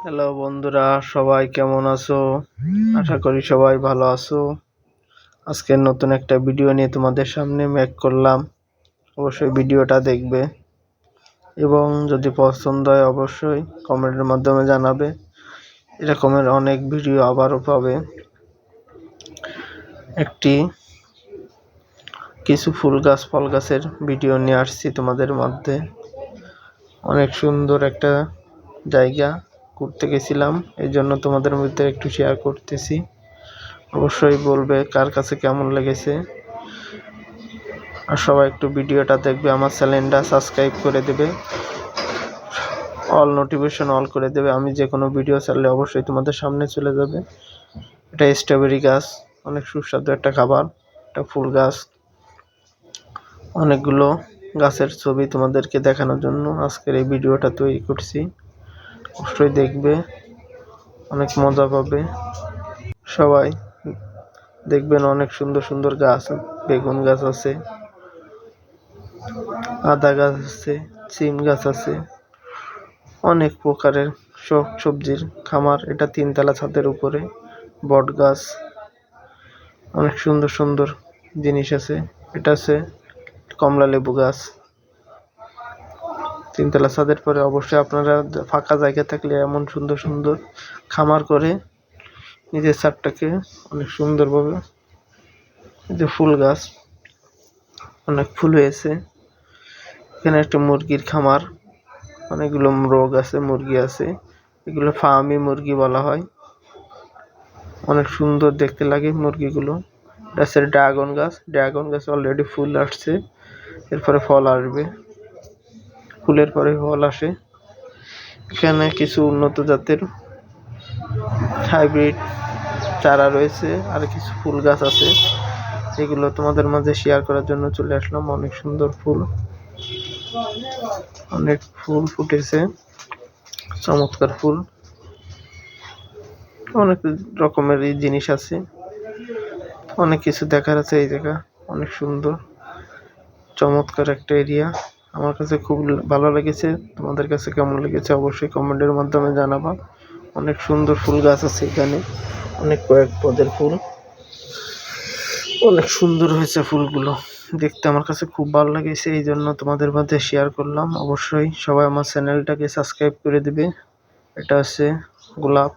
Hello বন্ধুরা, সবাই কেমন আছো? আশা করি সবাই ভালো আছো। আজকে নতুন একটা ভিডিও নিয়ে তোমাদের সামনে মেক করলাম। অবশ্যই ভিডিওটা দেখবে এবং যদি পছন্দ হয় অবশ্যই কমেন্টের মাধ্যমে জানাবে। এরকমের অনেক ভিডিও আবারও পাবে। কিছু ফুল গাছ ফল গাছের ভিডিও নিয়ে আসছি তোমাদের মধ্যে। অনেক সুন্দর একটা জায়গা ঘুরতে গেছিলাম, এই জন্য তোমাদের মধ্যে একটু শেয়ার করতেছি। অবশ্যই বলবে কার কাছে কেমন লেগেছে। আর সবাই একটু ভিডিওটা দেখবে, আমার চ্যানেলটা সাবস্ক্রাইব করে দেবে, অল নোটিফিকেশন অল করে দেবে। আমি যে কোনো ভিডিও ছাড়লে অবশ্যই তোমাদের সামনে চলে যাবে। এটা স্ট্রবেরি গাছ, অনেক সুস্বাদু একটা খাবার। এটা ফুল গাছ। অনেকগুলো গাছের ছবি তোমাদেরকে দেখানোর জন্য আজকের এই ভিডিওটা তৈরি করছি। অবশ্যই দেখবে, অনেক মজা পাবে। সবাই দেখবেন অনেক সুন্দর সুন্দর গাছ, বেগুন গাছ আছে, আদা গাছ আছে, সিম গাছ আছে, অনেক প্রকারের সবজির খামার। এটা 3 তলা ছাদের উপরে। বট গাছ, অনেক সুন্দর সুন্দর জিনিস আছে। এটা আছে কমলা লেবু গাছ। 3 তলা ছাদের পরে অবশ্যই আপনারা ফাঁকা জায়গা থাকলে এমন সুন্দর সুন্দর খামার করে নিজের ছাদটাকে অনেক সুন্দরভাবে। এই যে ফুল গাছ, অনেক ফুল হয়েছে। এখানে একটা মুরগির খামার, অনেকগুলো রোগ আছে, মুরগি আছে। এগুলো ফার্মি মুরগি বলা হয়। অনেক সুন্দর দেখতে লাগে মুরগিগুলো। এটা হচ্ছে ড্রাগন গাছ। ড্রাগন গাছ অলরেডি ফুল আসছে, এরপরে ফল আসবে, ফুলের পরে ফল আসে। এখানে কিছু উন্নত জাতের হাইব্রিড চারা রয়েছে, আর কিছু ফুল গাছ আছে। এগুলো তোমাদের মাঝে শেয়ার করার জন্য চলে আসলাম। অনেক সুন্দর ফুল, অনেক ফুল ফুটেছে, চমৎকার ফুল। অনেক রকমের জিনিস আছে, অনেক কিছু দেখার আছে। এই জায়গা অনেক সুন্দর, চমৎকার একটা এরিয়া। আমার কাছে খুব ভালো লেগেছে। তোমাদের কাছে কেমন লেগেছে অবশ্যই কমেন্টের মাধ্যমে জানাবা। অনেক সুন্দর ফুল গাছ আছে এখানে, অনেক কয়েক পদের ফুল। অনেক সুন্দর হয়েছে ফুলগুলো দেখতে, আমার কাছে খুব ভালো লেগেছে, এই জন্য তোমাদের মধ্যে শেয়ার করলাম। অবশ্যই সবাই আমার চ্যানেলটাকে সাবস্ক্রাইব করে দিবে। এটা হচ্ছে গোলাপ।